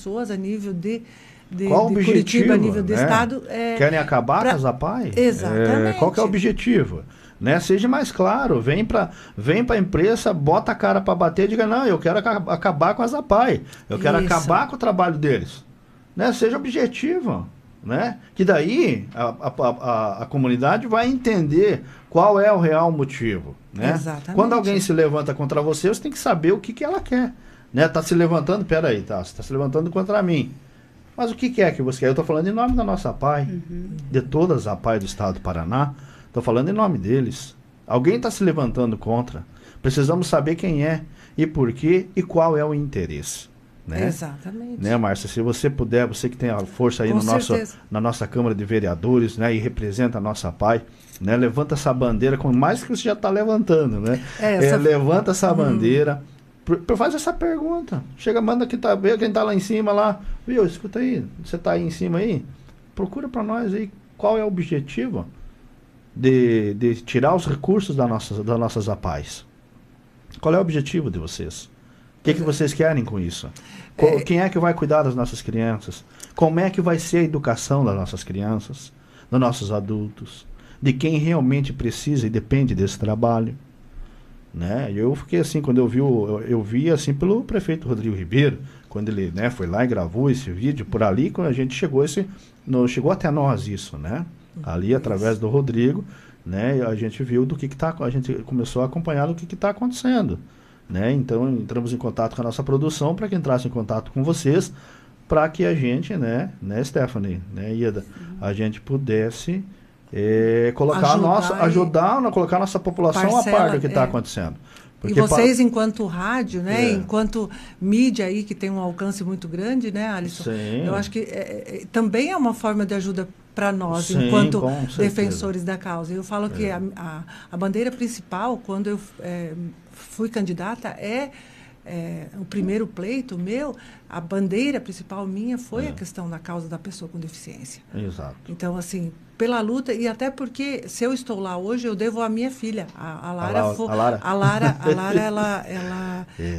pessoas a nível de qual o de objetivo, Curitiba, a nível de né? estado. Querem acabar com as APAI? Exatamente. Qual que é o objetivo? Né? Seja mais claro, vem para a imprensa, bota a cara para bater e diga, não, eu quero acabar com as APAI, eu quero acabar com o trabalho deles. Né? Seja objetivo. Né? Que daí a comunidade vai entender qual é o real motivo. Né? Exatamente. Quando alguém se levanta contra você, você tem que saber o que ela quer. Né? Tá se levantando, peraí, tá? Você está se levantando contra mim. Mas o que é que você quer? Eu estou falando em nome da nossa APAI, de todas as APAI do estado do Paraná. Estou falando em nome deles. Alguém está se levantando contra. Precisamos saber quem é, e por quê, e qual é o interesse. Né? Exatamente. Né, Márcia? Se você puder, você que tem a força aí na nossa Câmara de Vereadores, né, e representa a nossa APAI, né, levanta essa bandeira, com mais que você já está levantando. Né? Levanta essa bandeira. Faz essa pergunta. Chega, manda ver quem tá lá em cima lá. Viu, escuta aí, você tá aí em cima aí? Procura para nós aí qual é o objetivo de tirar os recursos das nossas APAIs. Qual é o objetivo de vocês? O que vocês querem com isso? Quem é que vai cuidar das nossas crianças? Como é que vai ser a educação das nossas crianças, dos nossos adultos? De quem realmente precisa e depende desse trabalho? Né? Eu fiquei assim, quando eu vi assim pelo prefeito Rodrigo Ribeiro, quando ele, né, foi lá e gravou esse vídeo por ali, quando a gente chegou até nós isso, né? Ali através do Rodrigo, né, a gente viu a gente começou a acompanhar o que está acontecendo, né? Então entramos em contato com a nossa produção para que entrasse em contato com vocês, para que a gente, né, Stephanie, né, Ieda, a gente pudesse colocar colocar a nossa população a par do que está acontecendo. Porque e vocês, enquanto rádio, né, enquanto mídia aí, que tem um alcance muito grande, né, Alisson? Sim. Eu acho que também é uma forma de ajuda para nós, sim, enquanto defensores da causa. Eu falo que a bandeira principal, quando eu fui candidata, o primeiro pleito meu, a bandeira principal minha foi a questão da causa da pessoa com deficiência. Exato. Então, assim, pela luta, e até porque, se eu estou lá hoje, eu devo à minha filha. A Lara,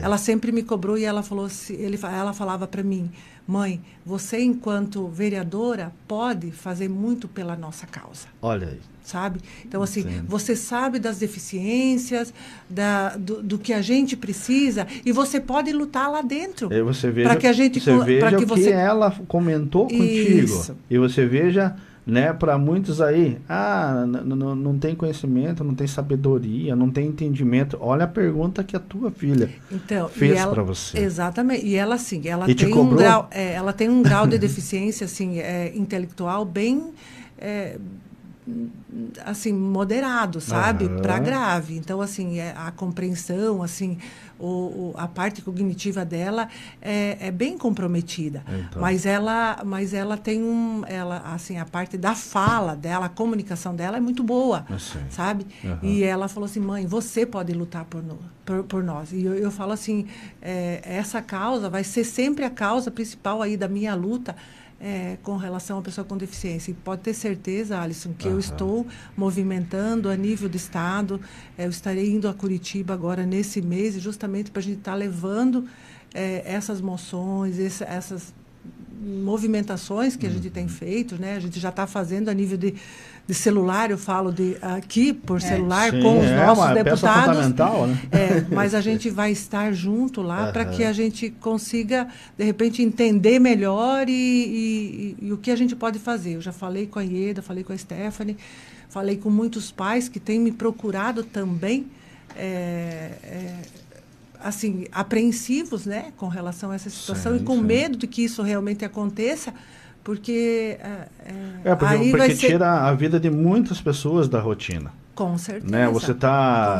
ela sempre me cobrou e ela falou assim, ela falava para mim, mãe, você, enquanto vereadora, pode fazer muito pela nossa causa. Olha aí. Sabe? Então, assim, você sabe das deficiências, do que a gente precisa, e você pode lutar lá dentro. E você veja, para que a gente, o que ela comentou contigo. Isso. E você veja, né, para muitos aí, não tem conhecimento, não tem sabedoria, não tem entendimento. Olha a pergunta que a tua filha fez para você. Exatamente. E ela, assim, ela tem um grau de deficiência, assim, intelectual bem... assim, moderado, sabe? Para grave. Então, assim, a compreensão, assim, a parte cognitiva dela é bem comprometida. Então. Mas ela tem assim, a parte da fala dela, a comunicação dela é muito boa, sabe? E ela falou assim, mãe, você pode lutar por nós. E eu falo assim, essa causa vai ser sempre a causa principal aí da minha luta, com relação à pessoa com deficiência. E pode ter certeza, Alisson, que eu estou movimentando a nível do Estado. Eu estarei indo a Curitiba agora nesse mês, justamente para a gente estar levando essas moções, essas movimentações que a gente tem feito, né? A gente já está fazendo a nível de celular, eu falo aqui por celular, com os nossos deputados. Peça fundamental, né? Mas a gente vai estar junto lá para que a gente consiga, de repente, entender melhor e o que a gente pode fazer. Eu já falei com a Ieda, falei com a Stephanie, falei com muitos pais que têm me procurado também, assim, apreensivos, né, com relação a essa situação e com medo de que isso realmente aconteça, porque porque tira a vida de muitas pessoas da rotina. Com certeza. Né? Você está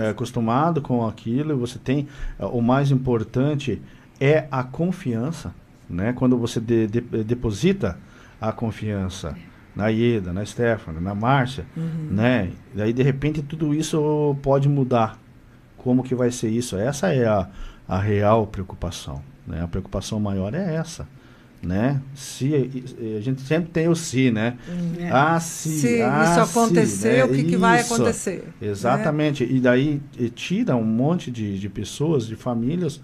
acostumado com aquilo, você tem... o mais importante é a confiança, né? Quando você deposita a confiança na Ieda, na Stephanie, na Márcia, né? Daí, de repente, tudo isso pode mudar. Como que vai ser isso? Essa é a real preocupação, né? A preocupação maior é essa. Né? Se a gente sempre tem o se, né? Se isso acontecer, né? O que vai acontecer? Exatamente. Né? E daí tira um monte de pessoas, de famílias,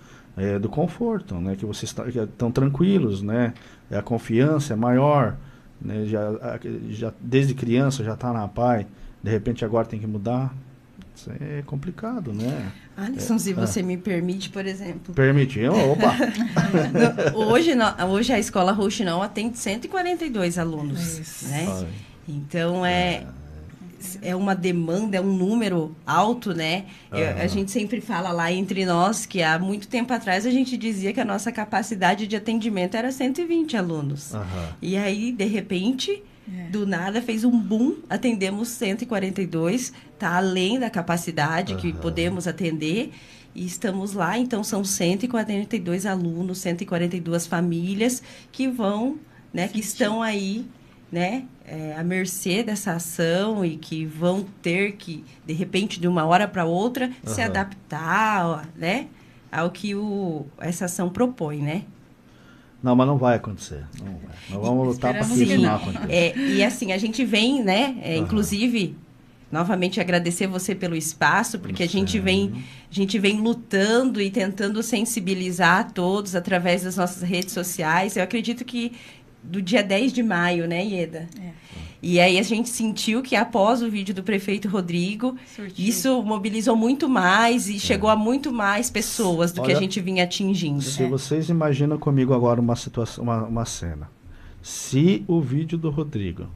do conforto, né? Que vocês estão tranquilos, né? A confiança é maior, né? Já desde criança já está na PAI, de repente agora tem que mudar. Isso é complicado, né? Alisson, se você me permite, por exemplo. Permite? Opa! Hoje a escola Rouxinol atende 142 alunos, né? Então, é uma demanda, é um número alto, né? A gente sempre fala lá entre nós que há muito tempo atrás a gente dizia que a nossa capacidade de atendimento era 120 alunos. E aí, de repente... do nada fez um boom, atendemos 142, está além da capacidade que podemos atender e estamos lá, então são 142 alunos, 142 famílias que vão, né, que estão aí, né, à mercê dessa ação e que vão ter que, de repente, de uma hora para outra, se adaptar, né, ao que essa ação propõe, né? Não, mas não vai acontecer. Não vai. Nós vamos lutar para que isso não aconteça. E assim, a gente vem, né? Inclusive, novamente agradecer você pelo espaço, porque a gente vem lutando e tentando sensibilizar a todos através das nossas redes sociais. Eu acredito que do dia 10 de maio, né, Ieda? E aí a gente sentiu que após o vídeo do prefeito Rodrigo, isso mobilizou muito mais e chegou a muito mais pessoas do que a gente vinha atingindo. Se vocês imaginam comigo agora uma situação, uma cena. Se o vídeo do Rodrigo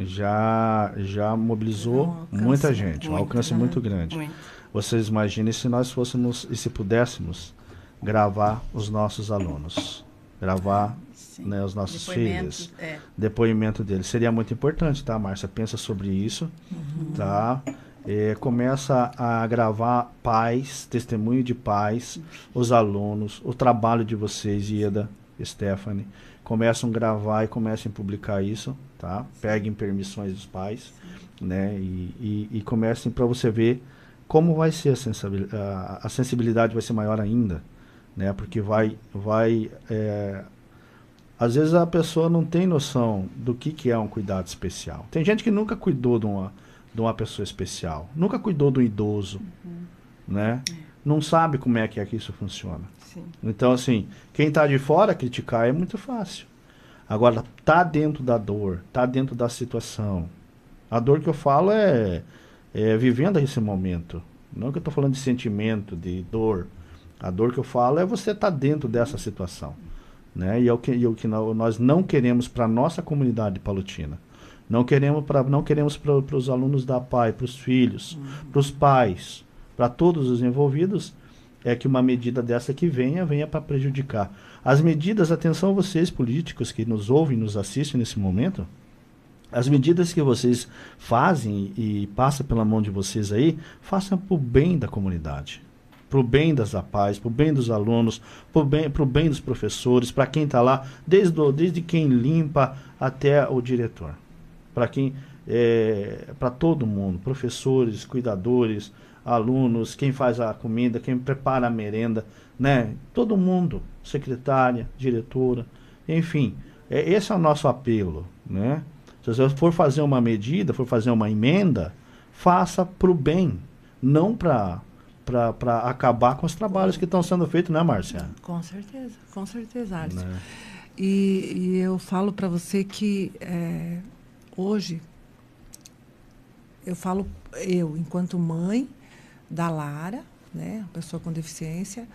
já mobilizou muita gente, um alcance muito grande. Vocês imaginem se nós fôssemos e se pudéssemos gravar os nossos alunos, gravar né, os nossos filhos, depoimento deles. Seria muito importante, tá, Márcia? Pensa sobre isso, tá? Começa a gravar pais, testemunho de pais, os alunos, o trabalho de vocês, Ieda, Stephanie. Começam a gravar e começam a publicar isso, tá? Peguem permissões dos pais, né? E comecem para você ver como vai ser a sensibilidade vai ser maior ainda, né? Porque às vezes a pessoa não tem noção do que é um cuidado especial. Tem gente que nunca cuidou de uma pessoa especial, nunca cuidou do idoso, né? Não sabe como é que isso funciona. Sim. Então, assim, quem está de fora criticar é muito fácil. Agora, tá dentro da dor, tá dentro da situação. A dor que eu falo é vivendo esse momento. Não que eu estou falando de sentimento, de dor. A dor que eu falo é você estar dentro dessa situação. Né? E é o que nós não queremos para a nossa comunidade palotina. Não queremos para os alunos da PAI, para os filhos, para os pais, para todos os envolvidos, é que uma medida dessa que venha para prejudicar. As medidas, atenção vocês políticos que nos ouvem, nos assistem nesse momento, as medidas que vocês fazem e passam pela mão de vocês aí, façam para o bem da comunidade. Para o bem das APAES, para o bem dos alunos, para o bem dos professores, para quem está lá, desde quem limpa até o diretor. Para todo mundo, professores, cuidadores, alunos, quem faz a comida, quem prepara a merenda, né? Todo mundo, secretária, diretora, enfim, esse é o nosso apelo, né? Se você for fazer uma medida, for fazer uma emenda, faça para o bem, não para acabar com os trabalhos que estão sendo feitos, né, Márcia? Com certeza, Alisson. Né? E eu falo para você que hoje, enquanto mãe da Lara, né, uma pessoa com deficiência,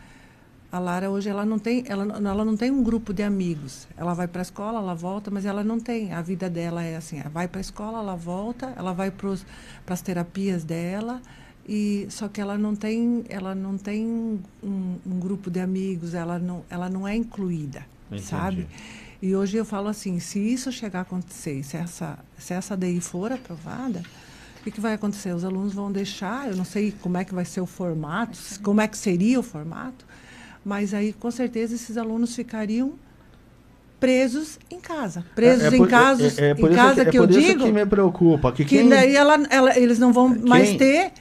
a Lara hoje ela não tem um grupo de amigos. Ela vai para a escola, ela volta, mas ela não tem. A vida dela é assim, ela vai para a escola, ela volta, ela vai para as terapias dela. Só que ela não tem um grupo de amigos, ela não é incluída. Entendi. Sabe? E hoje eu falo assim, se isso chegar a acontecer, se essa DI for aprovada, o que vai acontecer? Os alunos vão deixar, eu não sei como é que vai ser o formato, como é que seria o formato, mas aí com certeza esses alunos ficariam presos em casa. Em casa que eu digo... É por isso que me preocupa. Que daí eles não vão mais ter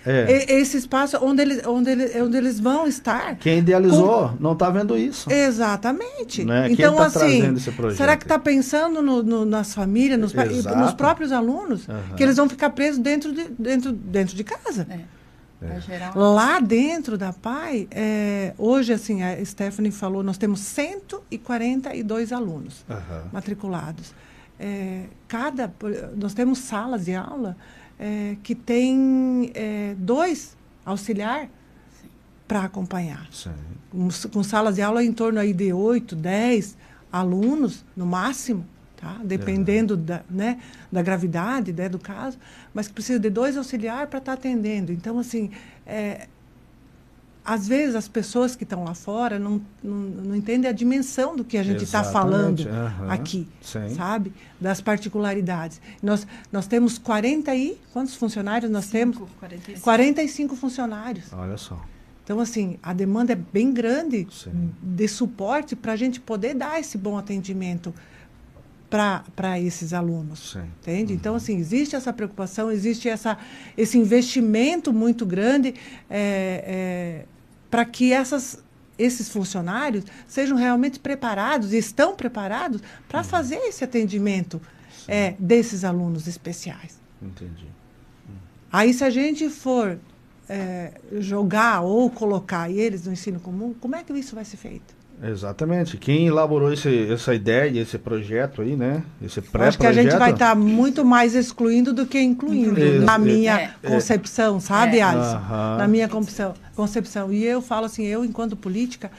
esse espaço onde eles vão estar. Quem idealizou não está vendo isso. Exatamente. Né? Então, tá trazendo esse projeto? Será que está pensando nas famílias, nos próprios alunos, que eles vão ficar presos dentro de casa? Lá dentro da PAI, hoje, assim, a Stephanie falou, nós temos 142 alunos matriculados. Nós temos salas de aula que tem 2 auxiliar para acompanhar. Com salas de aula em torno aí de 8, 10 alunos, no máximo. Tá? Dependendo da gravidade, do caso, mas que precisa de 2 auxiliares para estar atendendo. Então, assim, às vezes as pessoas que estão lá fora não entendem a dimensão do que a gente está falando aqui, sabe? Das particularidades. Nós temos 40 quantos funcionários nós temos? 45 funcionários. Olha só. Então, assim, a demanda é bem grande de suporte para a gente poder dar esse bom atendimento para esses alunos, entende? Então, assim, existe essa preocupação, existe esse investimento muito grande para que esses funcionários sejam realmente preparados, e estão preparados para fazer esse atendimento desses alunos especiais. Entendi. Aí, se a gente for jogar ou colocar eles no ensino comum, como é que isso vai ser feito? Exatamente. Quem elaborou essa ideia, esse projeto aí, né? Esse pré-projeto... Acho que a gente vai estar muito mais excluindo do que incluindo, na minha concepção, sabe, Alice? Na minha concepção. E eu falo assim, eu, enquanto política,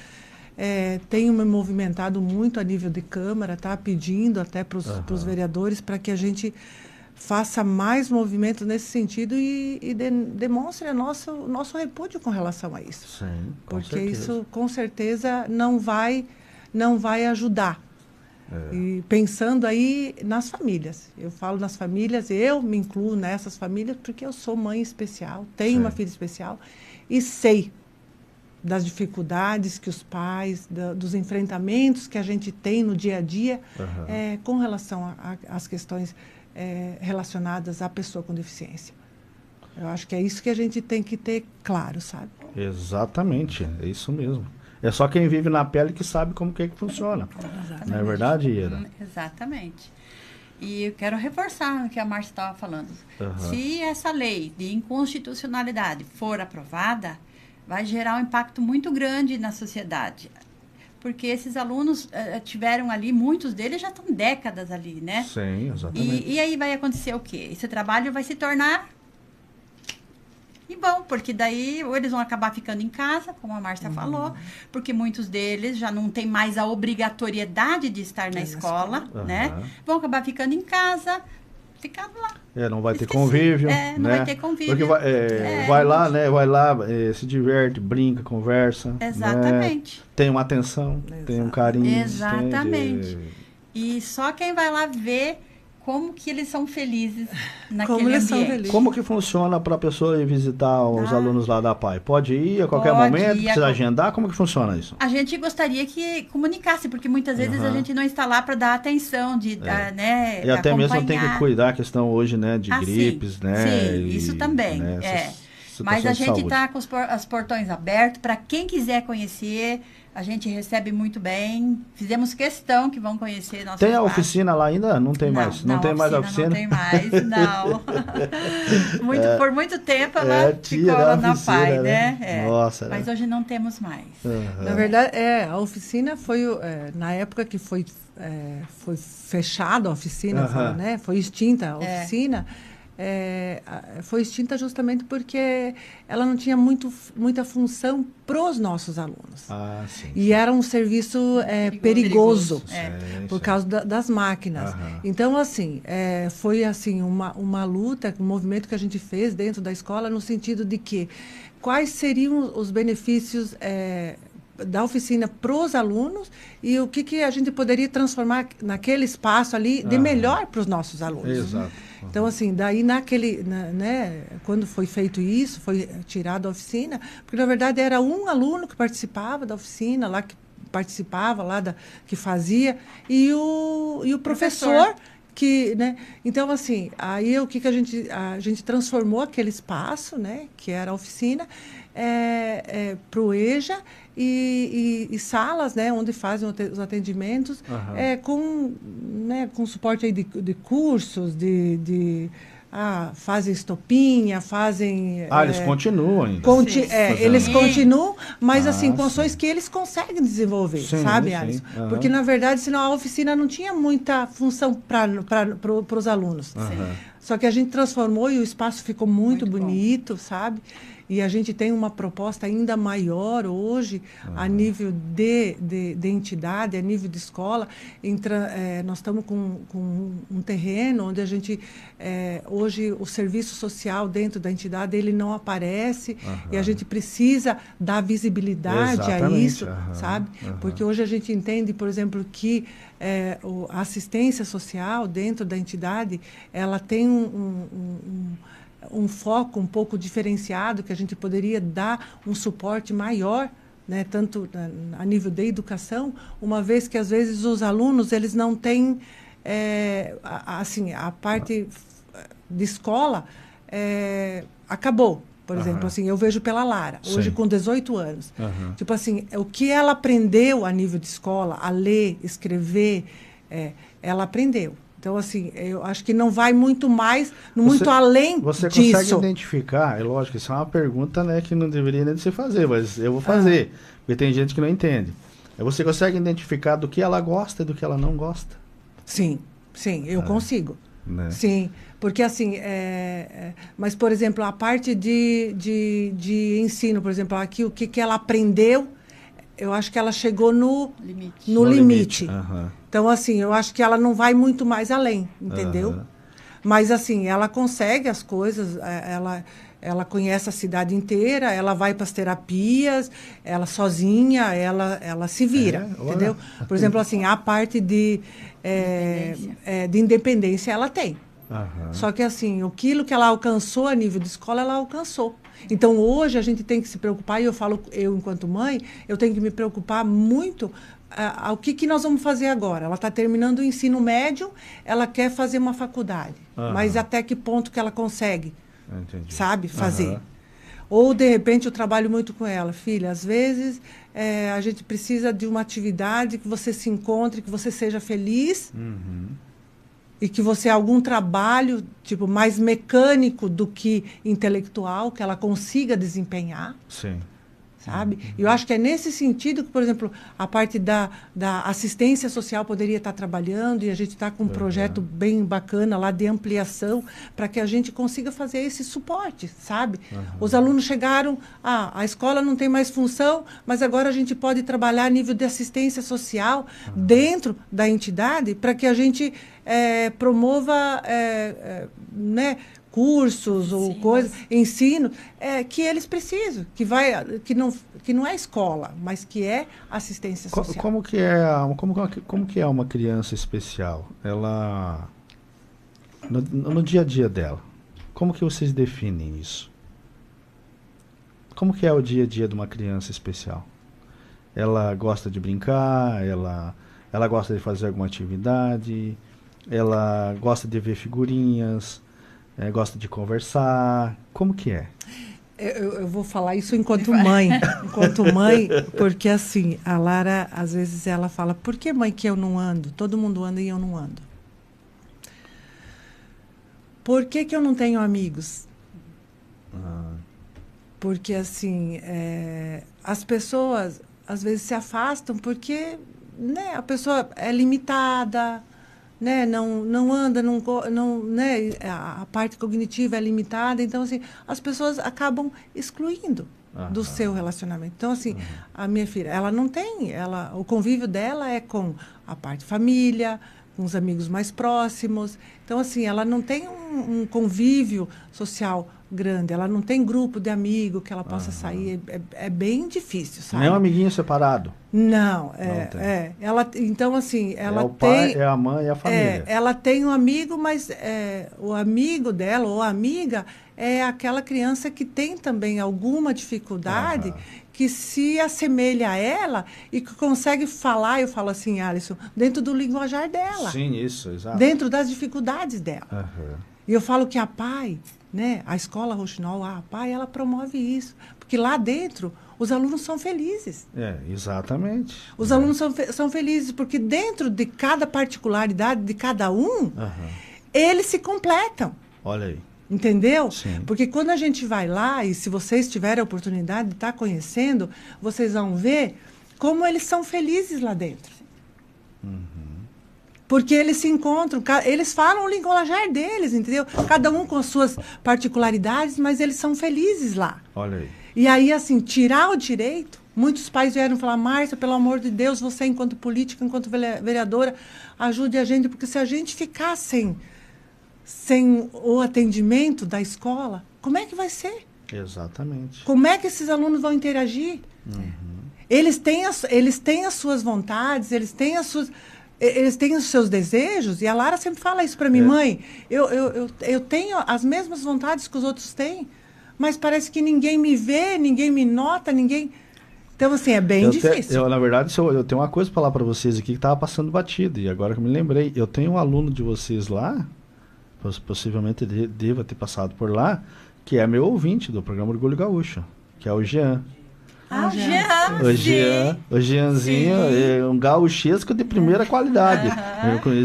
tenho me movimentado muito a nível de Câmara, tá? Pedindo até para os vereadores para que a gente faça mais movimentos nesse sentido e demonstre o nosso repúdio com relação a isso. Sim, porque certeza. Isso, com certeza, não vai ajudar. E pensando aí nas famílias. Eu falo nas famílias, eu me incluo nessas famílias porque eu sou mãe especial, tenho uma filha especial e sei das dificuldades que os pais, dos enfrentamentos que a gente tem no dia a dia com relação às questões relacionadas à pessoa com deficiência. Eu acho que é isso que a gente tem que ter claro, sabe? Exatamente, é isso mesmo. É só quem vive na pele que sabe como que funciona. Exatamente. Não é verdade, Ieda? Exatamente. E eu quero reforçar o que a Márcia estava falando. Se essa lei de inconstitucionalidade for aprovada, vai gerar um impacto muito grande na sociedade. Porque esses alunos tiveram ali, muitos deles já estão décadas ali, né? Sim, exatamente. E aí vai acontecer o quê? Esse trabalho vai se tornar bom, porque daí ou eles vão acabar ficando em casa, como a Márcia falou, porque muitos deles já não têm mais a obrigatoriedade de estar na escola, né? Vão acabar ficando em casa, ficando lá. Não vai ter convívio, não vai ter convívio. Porque vai lá, né? Vai lá, se diverte, brinca, conversa. Exatamente. Né? Tem uma atenção, tem um carinho. Exatamente. E só quem vai lá ver como que eles são felizes naquele ambiente. Como que funciona para a pessoa ir visitar os alunos lá da PAI? Pode ir a qualquer momento? Precisa agendar? Como que funciona isso? A gente gostaria que comunicasse, porque muitas vezes a gente não está lá para dar atenção, né, e até acompanhar. mesmo tem que cuidar a questão hoje, né, de gripes, sim, né? Sim, isso também, né, Mas a gente está com os portões abertos para quem quiser conhecer. A gente recebe muito bem. Fizemos questão que vão conhecer nosso Tem a oficina lá ainda? Não tem mais? Não tem mais a oficina? Não tem mais, não. Por muito tempo ela ficou lá na PAI, né? Nossa. Mas hoje não temos mais. Na verdade, a oficina foi, na época que foi fechada a oficina, né? Foi extinta a oficina. Foi extinta justamente porque ela não tinha muita função para os nossos alunos. Sim, e era um serviço perigoso por causa das máquinas. Então, assim, foi assim, uma luta, um movimento que a gente fez dentro da escola no sentido de que quais seriam os benefícios da oficina para os alunos e o que a gente poderia transformar naquele espaço ali de melhor para os nossos alunos. Exato. Então, assim, daí quando foi feito isso, foi tirada a oficina, porque, na verdade, era um aluno que participava da oficina, lá que participava, que fazia, e o professor que, né? Então, assim, aí o que a gente transformou aquele espaço, né, que era a oficina, para o EJA e salas, né, onde fazem os atendimentos com suporte aí de cursos, de fazem estopinha, fazem... eles continuam ainda. Eles continuam, mas assim, com ações que eles conseguem desenvolver, sabe, Alisson? Porque, na verdade, senão a oficina não tinha muita função para os alunos. Só que a gente transformou e o espaço ficou muito bonito, sabe? E a gente tem uma proposta ainda maior hoje, a nível de entidade, a nível de escola. Nós estamos com um terreno onde a gente... hoje, o serviço social dentro da entidade, ele não aparece. E a gente precisa dar visibilidade a isso, sabe? Porque hoje a gente entende, por exemplo, que a assistência social dentro da entidade, ela tem um foco um pouco diferenciado, que a gente poderia dar um suporte maior, né, tanto a nível de educação, uma vez que, às vezes, os alunos eles não têm, a parte de escola acabou. Por exemplo, assim, eu vejo pela Lara, hoje com 18 anos. Tipo assim, o que ela aprendeu a nível de escola, a ler, escrever, ela aprendeu. Então, assim, eu acho que não vai muito além disso. Você consegue identificar, é lógico, isso é uma pergunta, né, que não deveria nem se fazer, mas eu vou fazer, porque tem gente que não entende. Você consegue identificar do que ela gosta e do que ela não gosta? Sim, eu consigo. Né? Sim, porque assim, mas, por exemplo, a parte de ensino, por exemplo, aqui, o que ela aprendeu, eu acho que ela chegou no limite. Então, assim, eu acho que ela não vai muito mais além, entendeu? Mas, assim, ela consegue as coisas, ela conhece a cidade inteira, ela vai para as terapias, ela sozinha, ela se vira, entendeu? Por exemplo, assim, a parte de independência ela tem. Só que, assim, aquilo que ela alcançou a nível de escola, ela alcançou. Então, hoje, a gente tem que se preocupar, e eu falo, eu, enquanto mãe, eu tenho que me preocupar muito o que nós vamos fazer agora. Ela está terminando o ensino médio, ela quer fazer uma faculdade. Mas até que ponto que ela consegue, sabe, fazer? Ou, de repente, eu trabalho muito com ela. Filha, às vezes, a gente precisa de uma atividade que você se encontre, que você seja feliz... E que você algum trabalho, tipo, mais mecânico do que intelectual, que ela consiga desempenhar. Sim. Sabe? E eu acho que é nesse sentido que, por exemplo, a parte da assistência social poderia estar trabalhando, e a gente está com um projeto bem bacana lá de ampliação para que a gente consiga fazer esse suporte, sabe? Os alunos chegaram, a escola não tem mais função, mas agora a gente pode trabalhar a nível de assistência social dentro da entidade para que a gente promova cursos ou coisas, ensino, que eles precisam, que não é escola, mas que é assistência social. Como que é uma criança especial? Ela no dia a dia dela, como que vocês definem isso? Como que é o dia a dia de uma criança especial? Ela gosta de brincar, ela gosta de fazer alguma atividade, ela gosta de ver figurinhas, gosta de conversar. Como que é? Eu vou falar isso enquanto mãe. Porque assim, a Lara, às vezes, ela fala, por que, mãe, que eu não ando? Todo mundo anda e eu não ando. Por que eu não tenho amigos? Porque, assim, as pessoas, às vezes, se afastam porque, né, a pessoa é limitada, né, não anda, né, a parte cognitiva é limitada, então, assim, as pessoas acabam excluindo do seu relacionamento. Então, assim, a minha filha, ela não tem, o convívio dela é com a parte família, com os amigos mais próximos. Então, assim, ela não tem um convívio social grande, ela não tem grupo de amigo que ela possa sair, é bem difícil, sabe? Nem um amiguinho separado? Não, ela, então, assim, ela o pai, a mãe e a família. Ela tem um amigo, mas o amigo dela ou a amiga é aquela criança que tem também alguma dificuldade que se assemelha a ela e que consegue falar, eu falo assim, Alisson, dentro do linguajar dela. Sim, isso, exato. Dentro das dificuldades dela. E eu falo que a PAI, né, a escola Rouxinol, a PAI, ela promove isso. Porque lá dentro, os alunos são felizes. Exatamente. Os alunos são felizes, porque dentro de cada particularidade de cada um, eles se completam. Olha aí. Entendeu? Sim. Porque quando a gente vai lá, e se vocês tiverem a oportunidade de estar conhecendo, vocês vão ver como eles são felizes lá dentro. Porque eles se encontram, eles falam o linguajar deles, entendeu? Cada um com as suas particularidades, mas eles são felizes lá. Olha aí. E aí, assim, tirar o direito, muitos pais vieram falar, Márcia, pelo amor de Deus, você enquanto política, enquanto vereadora, ajude a gente, porque se a gente ficar sem o atendimento da escola, como é que vai ser? Exatamente. Como é que esses alunos vão interagir? Eles têm as suas vontades, eles têm os seus desejos, e a Lara sempre fala isso para mim, mãe, eu tenho as mesmas vontades que os outros têm, mas parece que ninguém me vê, ninguém me nota, ninguém... Então, assim, é bem difícil. Na verdade, eu tenho uma coisa para falar para vocês aqui que estava passando batido, e agora que eu me lembrei, eu tenho um aluno de vocês lá, possivelmente deva ter passado por lá, que é meu ouvinte do programa Orgulho Gaúcho, que é o Jean. O Jeanzinho é um gauchesco de primeira qualidade.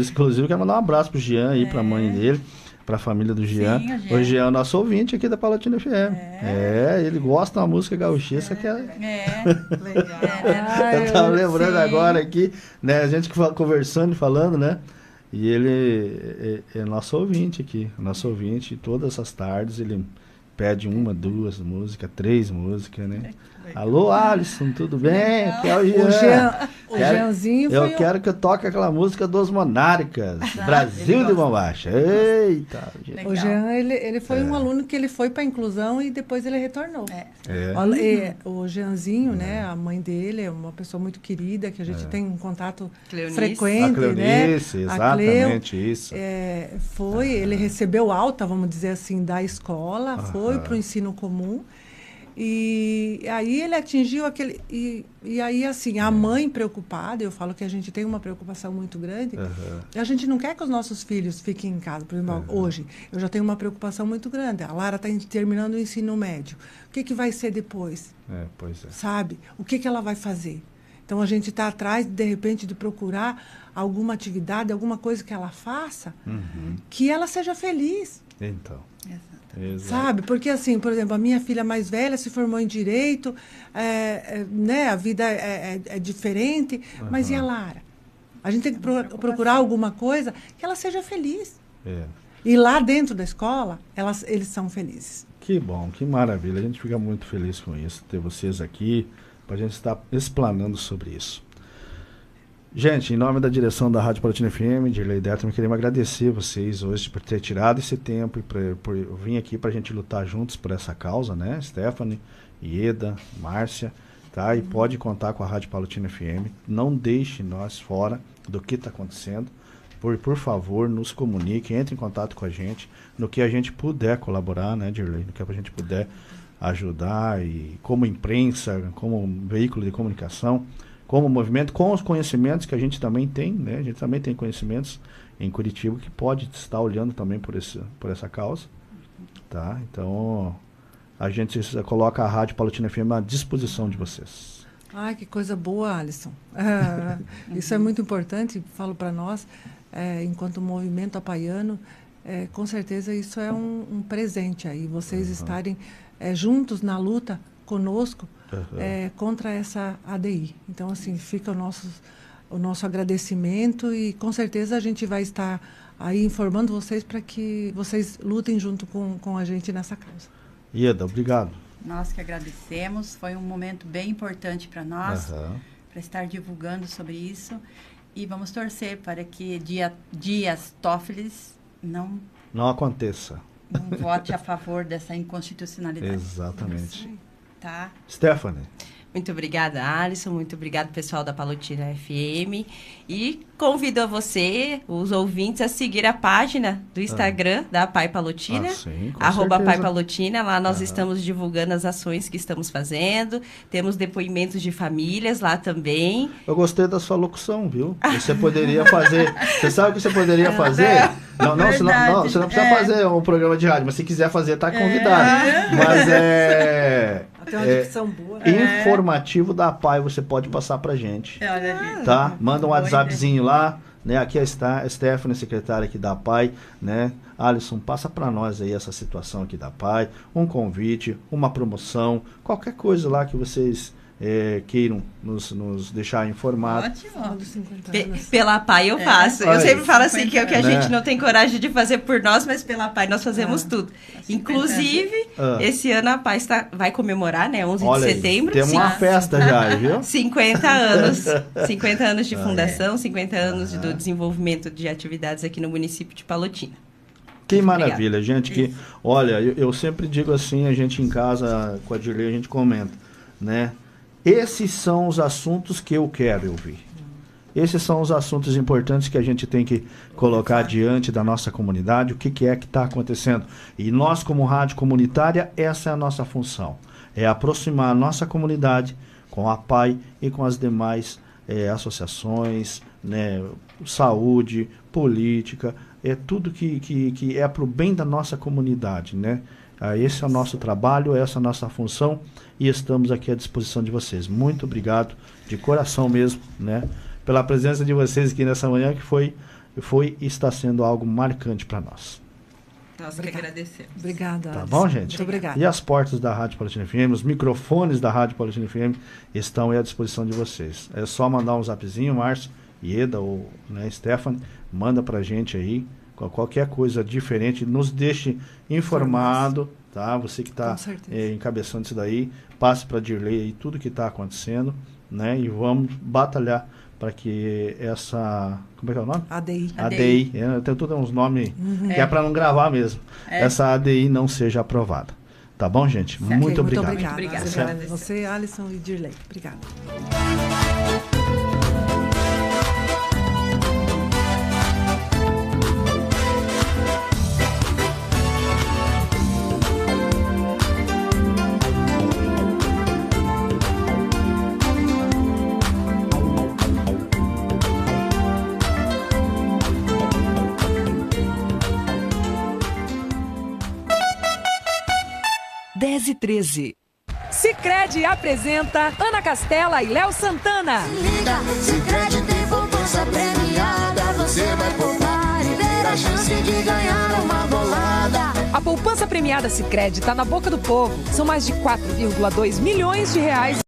Inclusive, quero mandar um abraço pro Jean aí, pra mãe dele, pra família do Jean. O Jean é o nosso ouvinte aqui da Palotina FM. Ele gosta de uma música gauchesca que é... Legal. Eu tava lembrando agora aqui, né, a gente conversando e falando, né? E ele é nosso ouvinte aqui, nosso ouvinte, todas as tardes ele pede 1, 2 músicas, 3 músicas, né? Alô, Alisson, tudo bem? Aqui é o Jean. O Jeanzinho foi... Eu quero que eu toque aquela música dos Monarcas, Brasil de Bombacha. Eita! O Jean, ele foi um aluno que ele foi para a inclusão e depois ele retornou. O Jeanzinho, né, a mãe dele é uma pessoa muito querida, que a gente tem um contato frequente, a Cleonice, né? Exatamente isso. Ele recebeu alta, vamos dizer assim, da escola, foi para o ensino comum. E aí ele atingiu aquele... E aí, assim, a mãe preocupada, eu falo que a gente tem uma preocupação muito grande, a gente não quer que os nossos filhos fiquem em casa. Por exemplo, hoje, eu já tenho uma preocupação muito grande. A Lara está terminando o ensino médio. O que vai ser depois? Pois é. Sabe? O que ela vai fazer? Então, a gente está atrás, de repente, de procurar alguma atividade, alguma coisa que ela faça, que ela seja feliz. Então... Exato. Sabe? Porque, assim, por exemplo, a minha filha mais velha se formou em Direito, né? A vida é diferente, mas e a Lara? A gente tem que procurar alguma coisa que ela seja feliz. E lá dentro da escola, eles são felizes. Que bom, que maravilha. A gente fica muito feliz com isso, ter vocês aqui, para a gente estar explanando sobre isso. Gente, em nome da direção da Rádio Palotina FM, de Dirley Detterman, queremos agradecer vocês hoje por ter tirado esse tempo e por vir aqui para a gente lutar juntos por essa causa, né? Stephanie, Ieda, Márcia, tá? E pode contar com a Rádio Palotina FM. Não deixe nós fora do que está acontecendo. Por favor, nos comunique, entre em contato com a gente, no que a gente puder colaborar, né, Dirley? No que a gente puder ajudar, e como imprensa, como veículo de comunicação, como movimento, com os conhecimentos que a gente também tem, né? A gente também tem conhecimentos em Curitiba que pode estar olhando também por essa causa, tá? Então, a gente coloca a Rádio Palotina FM à disposição de vocês. Ai, que coisa boa, Alisson. Isso é muito importante, falo para nós, enquanto movimento apaiano, com certeza isso é um presente aí, vocês estarem juntos na luta conosco, contra essa ADI. Então, assim, fica o nosso agradecimento e, com certeza, a gente vai estar aí informando vocês para que vocês lutem junto com a gente nessa causa. Ieda, obrigado. Nós que agradecemos. Foi um momento bem importante para nós, para estar divulgando sobre isso. E vamos torcer para que Dias Toffoli não aconteça. Não vote a favor dessa inconstitucionalidade. Exatamente. Tá. Stephanie. Muito obrigada, Alisson. Muito obrigado, pessoal da Palotina FM. E convido a você, os ouvintes, a seguir a página do Instagram da Pai Palotina, @Pai Palotina. Lá nós estamos divulgando as ações que estamos fazendo. Temos depoimentos de famílias lá também. Eu gostei da sua locução, viu? Você poderia fazer... Você sabe o que você poderia fazer? Não, você não precisa fazer um programa de rádio, mas se quiser fazer, tá convidado. Mas tem uma dicção boa. Informativo da PAI, você pode passar pra gente. Tá? Manda um WhatsAppzinho lá, né? Aqui está a Stephanie, secretária aqui da APAI, né? Alisson, passa para nós aí essa situação aqui da APAI, um convite, uma promoção, qualquer coisa lá que vocês queiram nos deixar informados. Ótimo. Pela PAI eu faço. Eu sempre falo assim, que é o que a gente não tem coragem de fazer por nós, mas pela PAI nós fazemos tudo. Inclusive, esse ano a PAI vai comemorar, né? 11 de setembro. Tem uma festa já, viu? 50 anos. 50 anos de fundação, 50 anos do desenvolvimento de atividades aqui no município de Palotina. Que maravilha, gente. Que, olha, eu sempre digo assim, a gente em casa, com a Dirley, a gente comenta, né? Esses são os assuntos que eu quero ouvir. Esses são os assuntos importantes que a gente tem que colocar diante da nossa comunidade, o que é que está acontecendo. E nós, como rádio comunitária, essa é a nossa função. É aproximar a nossa comunidade com a PAI e com as demais associações, né, saúde, política, tudo que é para o bem da nossa comunidade, né? Esse é o nosso trabalho, essa é a nossa função e estamos aqui à disposição de vocês. Muito obrigado, de coração mesmo, né, pela presença de vocês aqui nessa manhã, que foi e está sendo algo marcante para nós. Nós que agradecemos. Obrigada. Tá bom, gente? Muito obrigada. E as portas da Rádio Palotina FM, os microfones da Rádio Palotina FM estão aí à disposição de vocês. É só mandar um zapzinho, Márcio, Ieda ou Stephanie, manda pra gente aí. Qualquer coisa diferente, nos deixe informado, tá? Você que está encabeçando isso daí, passe para a Dirley aí tudo que está acontecendo, né? E vamos batalhar para que essa... Como é que é o nome? ADI. ADI. Tem todos uns nomes que é para não gravar mesmo. Essa ADI não seja aprovada. Tá bom, gente? Muito obrigado. Muito obrigada. Você, Alisson e Dirley. Obrigada. 10h13. Sicredi apresenta Ana Castela e Léo Santana. Se liga, Sicredi tem poupança premiada. Você vai poupar e ter a chance de ganhar uma bolada. A poupança premiada Sicredi está na boca do povo. São mais de 4,2 milhões de reais